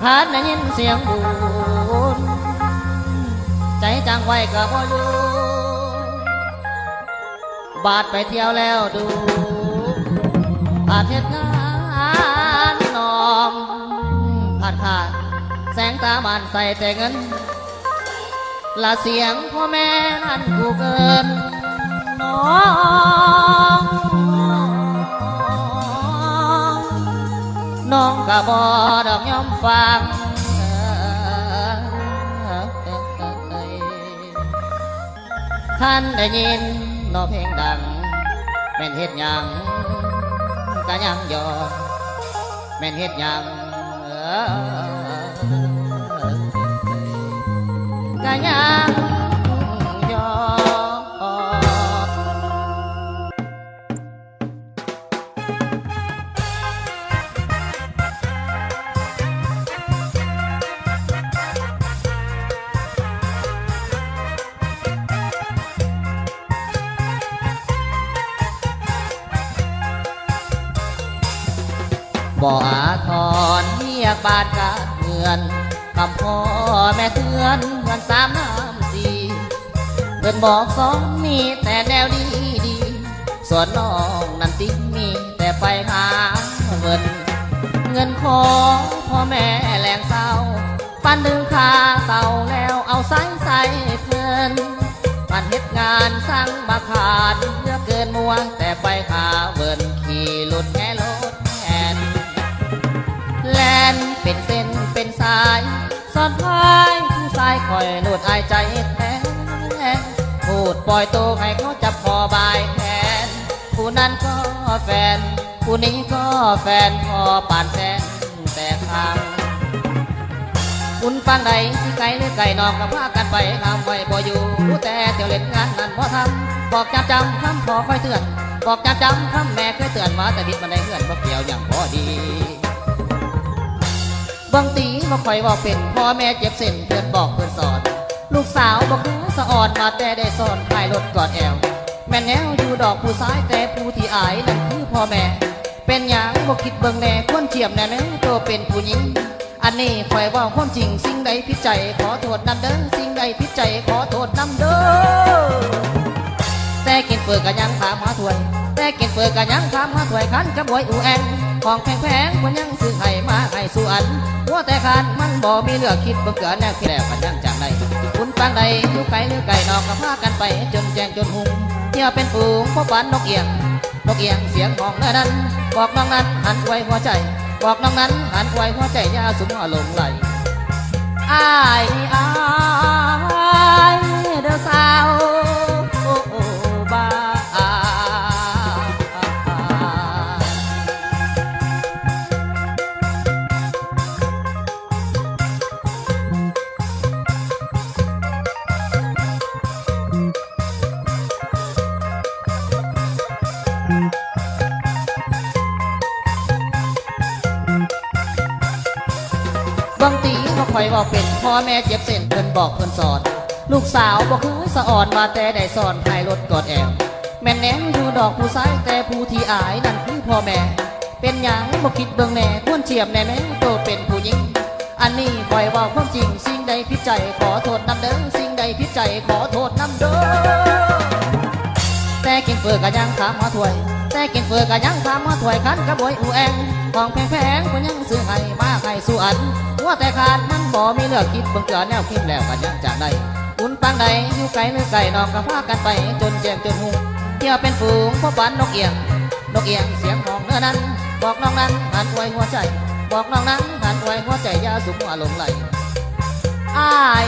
ขาดได้ยินเสียงบุญใจจังไว้กับบ่อยู่บาดไปเที่ยวแล้วดูอาเทศงานน้องขาดแสงตาบานใส่แต่เงินละเสียงพ่อแม่นั่นกูเกินน้องน้องกะบ่ดอกยอมฟังท่านได้ยินน้องเพลงดังแม่นเฮ็ดหยังกะยังยอมแม่นเฮ็ดหยังกะยังยอมบ่อาทรเรียกบาดกาเงินคำพ่อแม่เตือนเงิน3 น้ำ 4เงินบอกสอนมีแต่แนวดีดีส่วนน้องนั้นติ๊กมีแต่ไปหาเงินขอพ่อแม่แรงเศร้าปันดึงขาเต่าแล้วเอาใส่เพื่อนปันเฮ็ดงานสร้างมาขาดเลือกเกินมัวแต่ไปขาขี่หลุดแง่รถแอนแลนเป็นเส้นเป็นสายสอนพายผู้ชายคอยหนุดอายใจแท้พูดปล่อยตัวให้เขาจับคอบายแขนผู้นั้นก็แฟนผู้นี้ก็แฟนพอป่านแฟนแต่ทางคุณปังใดสิไกลหรือไก่นอกกับพากันไปทำไว้บ่อยู่รู้แต่เที่ยวเล่นงานนั้นบ่ทำบอกจำคำพอคอยเตือนบอกจำคำแม่เคยเตือนมาแต่ดิดมันได้เงื่อนบ่เกี่ยวอย่างพอดีบางตีบ่ค่อยว่าเป็นพ่อแม่เจ็บเส้นเพื่อนบอกเพื่อนสอนลูกสาวบอกคือสะอ่อนมาแต่ได้สอนขายรถกอดแอวแม่แนวอยู่ดอกผู้ซ้ายแต่ผู้ที่อายนั่นคือพ่อแม่เป็นอย่างบ่คิดเบิ่งแน่ควรเจียมแน่แน่ตัวเป็นผู้หญิงอันนี้คอยว่าความจริงสิ่งใดผิดใจขอโทษนำเด้อสิ่งใดผิดใจขอโทษนำเด้อแต่กินเฟือกันยังถามหาถ้วยแต่กินเฟือกันยังถามหาถ้วยขันกับบวยอูแอนของแพงคนยังซื้อให้มาให้สู่อันหัวแต่ขาดมันบ่มีเลือกคิดเบิ่งเกินแนวคิดแล้วกันยังจากใดคุณปางใดอยู่ไกลหรือไกลนอกก็พากันไปจนแจ้งจนหุงเที่ยวเป็นฝูงพบปันนกเอียงเสียงของนั้นบอกน้องนั้นหันไว้หัวใจบอกน้องนั้นหันไว้หัวใจยาสุมหลงไหลอ้ายเด้อสาวบ้าบางตีบ่ค่อยว่าเป็นพ่อแม่เจ็บเส้นเพิ่นบอกเพิ่นสอนลูกสาวบ่เคยสะอ่อนมาแต่ได้สอนพายรถกอดแอวแม่นแนมอยู่ดอกผู้ซ้ายแต่ผู้ที่อายนั่นคือพ่อแม่เป็นหยังบ่คิดเบิ่งแน่ควรเจียมแน่แน่โตเป็นผู้หญิงอันนี้คอยว่าความจริงสิ่งใดผิดใจขอโทษนำเด้อสิ่งใดผิดใจขอโทษนำเด้อแต่กินเฟือก็ยังถามหาถ้วยแต่กินเฟือก็ยังถามหาถ้วยคันกับบวยอูแองของแพงคนยังซื้อให้มาให้สู่อันหัวแต่ขาดมันบ่มีเลือกคิดเบิ่งเกินแนวคิดแล้วกันยังจากใดคุณปังใดอยู่ไกลหรือไกลนอกก็พากันไปจนแจ้งจนหุงเที่ยวเป็นฝูงพบปันนกเอียงเสียงของเนื้อนั้นบอกน้องนั้นหันไว้หัวใจบอกน้องนั้นหันไว้หัวใจยาสุมหลงไหลอ้าย